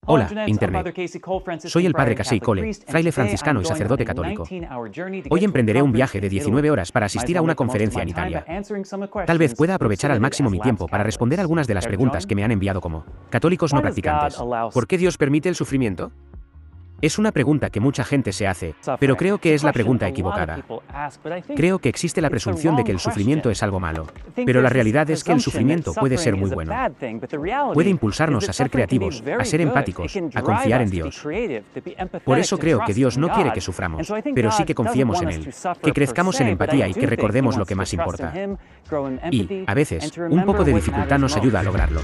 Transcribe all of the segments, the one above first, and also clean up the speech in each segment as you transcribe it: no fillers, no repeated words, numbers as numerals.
Hola, Internet. Soy el padre Casey Cole, fraile franciscano y sacerdote católico. Hoy emprenderé un viaje de 19 horas para asistir a una conferencia en Italia. Tal vez pueda aprovechar al máximo mi tiempo para responder algunas de las preguntas que me han enviado como católicos no practicantes. ¿Por qué Dios permite el sufrimiento? Es una pregunta que mucha gente se hace, pero creo que es la pregunta equivocada. Creo que existe la presunción de que el sufrimiento es algo malo, pero la realidad es que el sufrimiento puede ser muy bueno. Puede impulsarnos a ser creativos, a ser empáticos, a confiar en Dios. Por eso creo que Dios no quiere que suframos, pero sí que confiemos en Él, que crezcamos en empatía y que recordemos lo que más importa. Y, a veces, un poco de dificultad nos ayuda a lograrlo.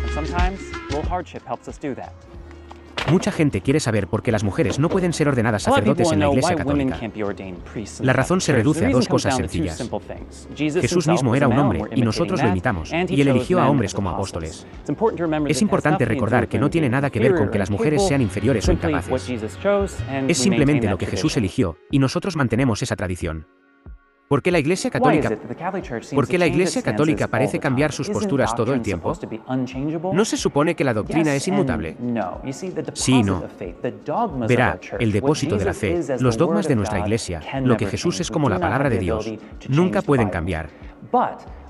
Mucha gente quiere saber por qué las mujeres no pueden ser ordenadas sacerdotes en la Iglesia Católica. La razón se reduce a dos cosas sencillas. Jesús mismo era un hombre, y nosotros lo imitamos, y Él eligió a hombres como apóstoles. Es importante recordar que no tiene nada que ver con que las mujeres sean inferiores o incapaces. Es simplemente lo que Jesús eligió, y nosotros mantenemos esa tradición. ¿Por qué la Iglesia Católica parece cambiar sus posturas todo el tiempo? ¿No se supone que la doctrina es inmutable? Sí y no. Verá, el depósito de la fe, los dogmas de nuestra Iglesia, lo que Jesús es como la palabra de Dios, nunca pueden cambiar.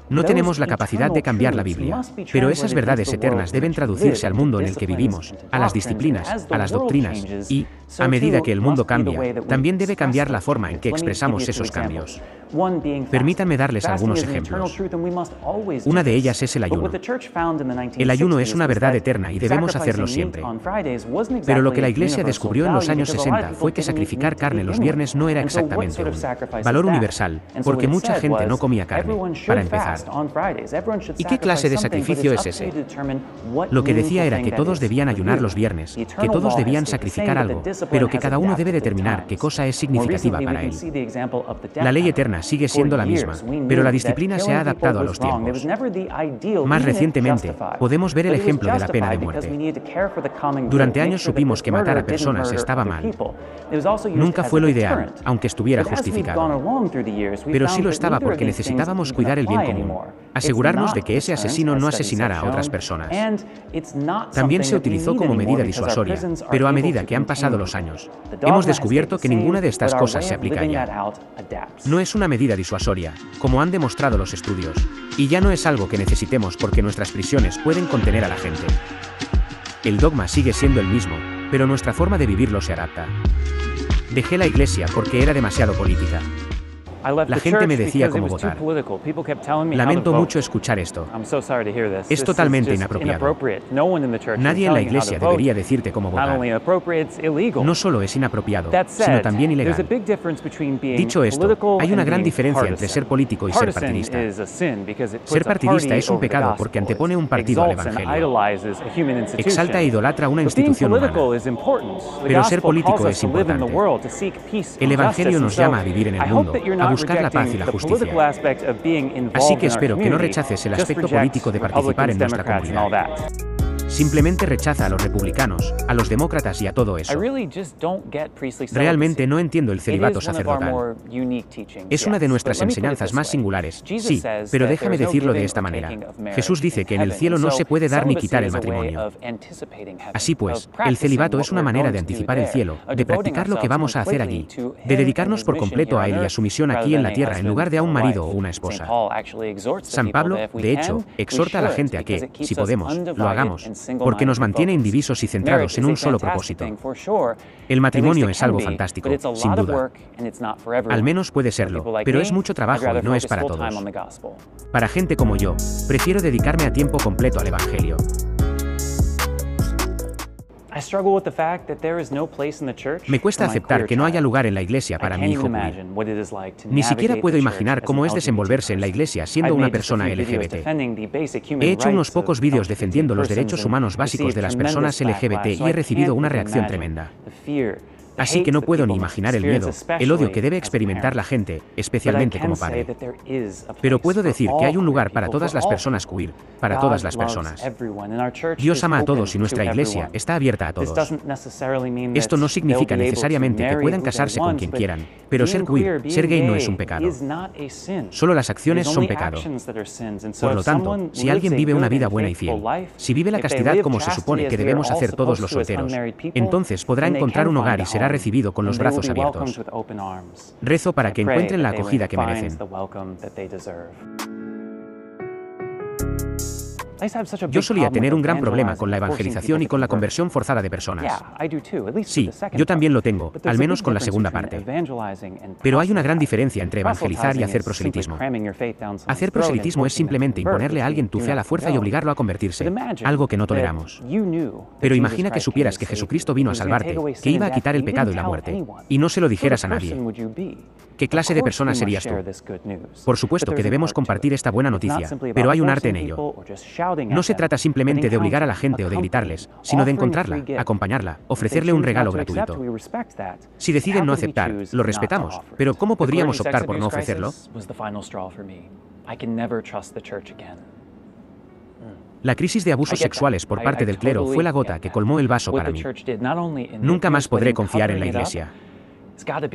No tenemos la capacidad de cambiar la Biblia, pero esas verdades eternas deben traducirse al mundo en el que vivimos, a las disciplinas, a las doctrinas, y, a medida que el mundo cambia, también debe cambiar la forma en que expresamos esos cambios. Permítanme darles algunos ejemplos. Una de ellas es el ayuno. El ayuno es una verdad eterna y debemos hacerlo siempre. Pero lo que la Iglesia descubrió en los años 60 fue que sacrificar carne los viernes no era exactamente un valor universal, porque mucha gente no comía carne, para empezar. ¿Y qué clase de sacrificio es ese? Lo que decía era que todos debían ayunar los viernes, que todos debían sacrificar algo, pero que cada uno debe determinar qué cosa es significativa para él. La ley eterna sigue siendo la misma, pero la disciplina se ha adaptado a los tiempos. Más recientemente, podemos ver el ejemplo de la pena de muerte. Durante años supimos que matar a personas estaba mal. Nunca fue lo ideal, aunque estuviera justificado. Pero sí lo estaba porque necesitábamos cuidar el bien común, asegurarnos de que ese asesino no asesinara a otras personas. También se utilizó como medida disuasoria, pero a medida que han pasado los años, hemos descubierto que ninguna de estas cosas se aplica ya. No es una medida disuasoria, como han demostrado los estudios, y ya no es algo que necesitemos porque nuestras prisiones pueden contener a la gente. El dogma sigue siendo el mismo, pero nuestra forma de vivirlo se adapta. Dejé la iglesia porque era demasiado política. La gente me decía cómo votar. Lamento mucho escuchar esto. Es totalmente inapropiado. Nadie en la iglesia debería decirte cómo votar. No solo es inapropiado, sino también ilegal. Dicho esto, hay una gran diferencia entre ser político y ser partidista. Ser partidista es un pecado porque antepone un partido al evangelio. Exalta e idolatra una institución humana. Pero ser político es importante. El evangelio nos llama a vivir en el mundo, a buscar la paz y la justicia. Así que espero que no rechaces el aspecto político de participar en nuestra comunidad. Simplemente rechaza a los republicanos, a los demócratas y a todo eso. Realmente no entiendo el celibato sacerdotal. Es una de nuestras enseñanzas más singulares, sí, pero déjame decirlo de esta manera. Jesús dice que en el cielo no se puede dar ni quitar el matrimonio. Así pues, el celibato es una manera de anticipar el cielo, de practicar lo que vamos a hacer allí, de dedicarnos por completo a Él y a su misión aquí en la tierra en lugar de a un marido o una esposa. San Pablo, de hecho, exhorta a la gente a que, si podemos, lo hagamos, porque nos mantiene indivisos y centrados en un solo propósito. El matrimonio es algo fantástico, sin duda. Al menos puede serlo, pero es mucho trabajo y no es para todos. Para gente como yo, prefiero dedicarme a tiempo completo al Evangelio. Me cuesta aceptar que no haya lugar en la iglesia para mi hijo queer. Ni siquiera puedo imaginar cómo es desenvolverse en la iglesia siendo una persona LGBT. He hecho unos pocos vídeos defendiendo los derechos humanos básicos de las personas LGBT y he recibido una reacción tremenda. Así que no puedo ni imaginar el miedo, el odio que debe experimentar la gente, especialmente como padre. Pero puedo decir que hay un lugar para todas las personas queer, para todas las personas. Dios ama a todos y nuestra iglesia está abierta a todos. Esto no significa necesariamente que puedan casarse con quien quieran, pero ser queer, ser gay no es un pecado. Solo las acciones son pecado. Por lo tanto, si alguien vive una vida buena y fiel, si vive la castidad como se supone que debemos hacer todos los solteros, entonces podrá encontrar un hogar y será recibido con los brazos abiertos. Rezo para que encuentren la acogida que merecen. Yo solía tener un gran problema con la evangelización y con la conversión forzada de personas. Sí, yo también lo tengo, al menos con la segunda parte. Pero hay una gran diferencia entre evangelizar y hacer proselitismo. Hacer proselitismo es simplemente imponerle a alguien tu fe a la fuerza y obligarlo a convertirse, algo que no toleramos. Pero imagina que supieras que Jesucristo vino a salvarte, que iba a quitar el pecado y la muerte, y no se lo dijeras a nadie. ¿Qué clase de persona serías tú? Por supuesto que debemos compartir esta buena noticia, pero hay un arte en ello. No se trata simplemente de obligar a la gente o de gritarles, sino de encontrarla, acompañarla, ofrecerle un regalo gratuito. Si deciden no aceptar, lo respetamos, pero ¿cómo podríamos optar por no ofrecerlo? La crisis de abusos sexuales por parte del clero fue la gota que colmó el vaso para mí. Nunca más podré confiar en la iglesia.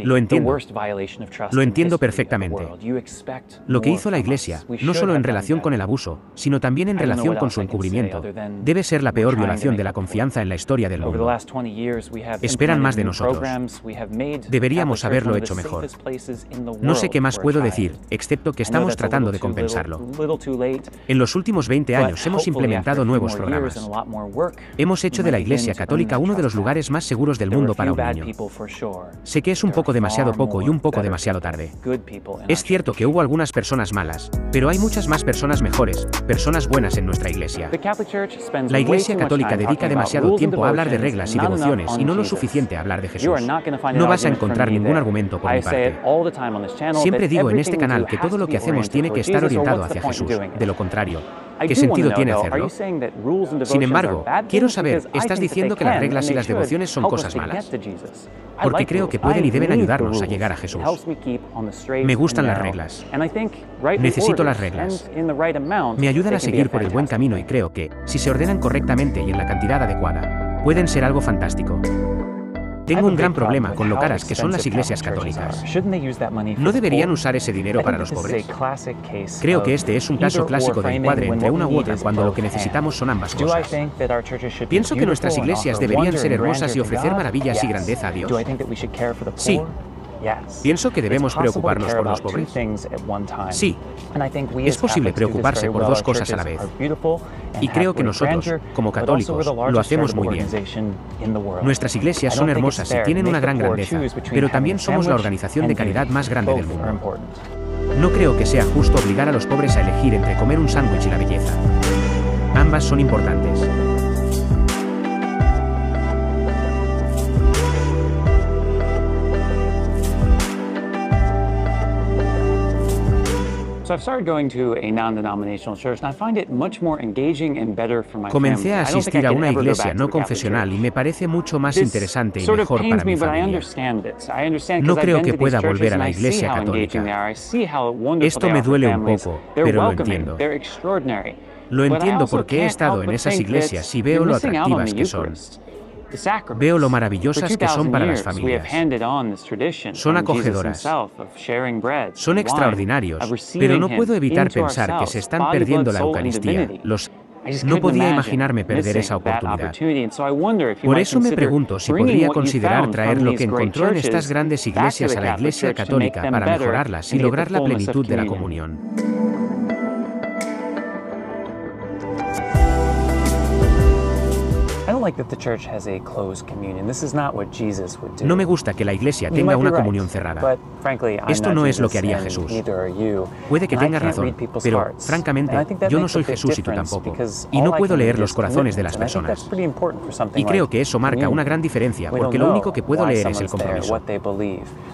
Lo entiendo perfectamente. Lo que hizo la Iglesia, no solo en relación con el abuso, sino también en relación con su encubrimiento, debe ser la peor violación de la confianza en la historia del mundo. Esperan más de nosotros. Deberíamos haberlo hecho mejor. No sé qué más puedo decir, excepto que estamos tratando de compensarlo. En los últimos 20 años hemos implementado nuevos programas. Hemos hecho de la Iglesia Católica uno de los lugares más seguros del mundo para un niño. Sé que es un poco demasiado poco y un poco demasiado tarde. Es cierto que hubo algunas personas malas, pero hay muchas más personas mejores, personas buenas en nuestra iglesia. La Iglesia Católica dedica demasiado tiempo a hablar de reglas y devociones y no lo suficiente a hablar de Jesús. No vas a encontrar ningún argumento por mi parte. Siempre digo en este canal que todo lo que hacemos tiene que estar orientado hacia Jesús. De lo contrario, ¿qué sentido tiene hacerlo? Sin embargo, quiero saber, ¿estás diciendo que las reglas y las devociones son cosas malas? Porque creo que pueden y deben ayudarnos a llegar a Jesús. Me gustan las reglas. Necesito las reglas. Me ayudan a seguir por el buen camino y creo que, si se ordenan correctamente y en la cantidad adecuada, pueden ser algo fantástico. Tengo un gran problema con lo caras que son las iglesias católicas. ¿No deberían usar ese dinero para los pobres? Creo que este es un caso clásico de encuadre entre una u otra cuando lo que necesitamos son ambas cosas. Pienso que nuestras iglesias deberían ser hermosas y ofrecer maravillas y grandeza a Dios. Sí. ¿Pienso que debemos preocuparnos por los pobres? Sí. Es posible preocuparse por dos cosas a la vez. Y creo que nosotros, como católicos, lo hacemos muy bien. Nuestras iglesias son hermosas y tienen una gran grandeza, pero también somos la organización de caridad más grande del mundo. No creo que sea justo obligar a los pobres a elegir entre comer un sándwich y la belleza. Ambas son importantes. Comencé a asistir a una iglesia no confesional y me parece mucho más interesante y mejor para mi familia. No creo que pueda volver a la iglesia católica. Esto me duele un poco, pero lo entiendo. Lo entiendo porque he estado en esas iglesias y veo lo atractivas que son. Veo lo maravillosas que son para las familias. Son acogedoras. Son extraordinarios, pero no puedo evitar pensar que se están perdiendo la Eucaristía. No podía imaginarme perder esa oportunidad. Por eso me pregunto si podría considerar traer lo que encontró en estas grandes iglesias a la Iglesia Católica para mejorarlas y lograr la plenitud de la comunión. No me gusta que la iglesia tenga una comunión cerrada. Esto no es lo que haría Jesús. Puede que tengas razón, pero, francamente, yo no soy Jesús y tú tampoco. Y no puedo leer los corazones de las personas. Y creo que eso marca una gran diferencia, porque lo único que puedo leer es el compromiso.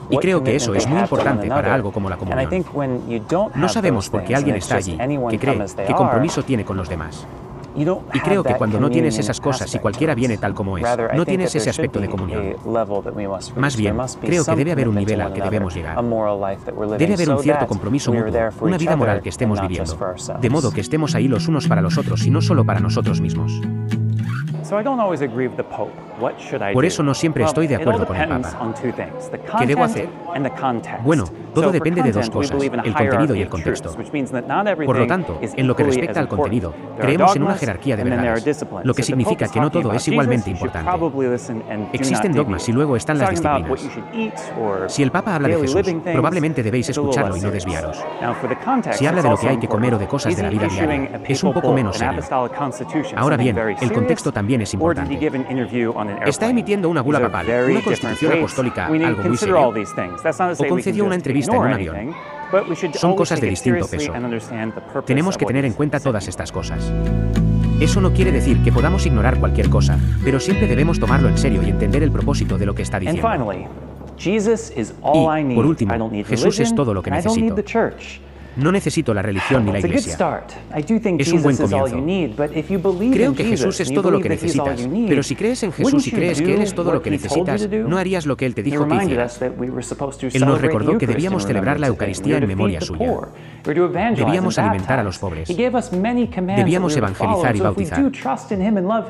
Y creo que eso es muy importante para algo como la comunión. No sabemos por qué alguien está allí, qué cree, qué compromiso tiene con los demás. Y creo que cuando no tienes esas cosas y cualquiera viene tal como es, no tienes ese aspecto de comunión. Más bien, creo que debe haber un nivel al que debemos llegar. Debe haber un cierto compromiso mutuo, una vida moral que estemos viviendo, de modo que estemos ahí los unos para los otros y no solo para nosotros mismos. Por eso no siempre estoy de acuerdo con el Papa. ¿Qué debo hacer? Bueno, todo depende de dos cosas, el contenido y el contexto. Por lo tanto, en lo que respecta al contenido, creemos en una jerarquía de verdades, lo que significa que no todo es igualmente importante. Existen dogmas y luego están las disciplinas. Si el Papa habla de Jesús, probablemente debéis escucharlo y no desviaros. Si habla de lo que hay que comer o de cosas de la vida diaria, es un poco menos serio. Ahora bien, el contexto también es importante. ¿Está emitiendo una bula papal, una constitución apostólica, algo muy serio? ¿O concedió una entrevista en un avión? Son cosas de distinto peso. Tenemos que tener en cuenta todas estas cosas. Eso no quiere decir que podamos ignorar cualquier cosa, pero siempre debemos tomarlo en serio y entender el propósito de lo que está diciendo. Y, por último, Jesús es todo lo que necesito. No necesito la religión ni la iglesia. Es un buen comienzo. Creo que Jesús es todo lo que necesitas, pero si crees en Jesús y crees que Él es todo lo que necesitas, ¿no harías lo que Él te dijo que hicieras? Él nos recordó que debíamos celebrar la Eucaristía en memoria suya. Debíamos alimentar a los pobres. Debíamos evangelizar y bautizar.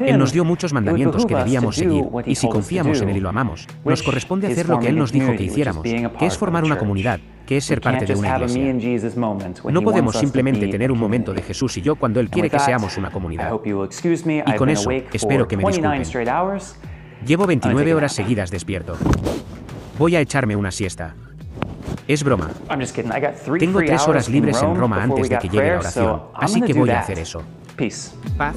Él nos dio muchos mandamientos que debíamos seguir, y si confiamos en Él y lo amamos, nos corresponde hacer lo que Él nos dijo que hiciéramos, que es formar una comunidad, que es ser parte de una iglesia. No podemos simplemente tener un momento de Jesús y yo cuando Él quiere que seamos una comunidad. Y con eso, espero que me disculpen. Llevo 29 horas seguidas despierto. Voy a echarme una siesta. Es broma. Tengo 3 horas libres en Roma antes de que llegue la oración, así que voy a hacer eso. Paz.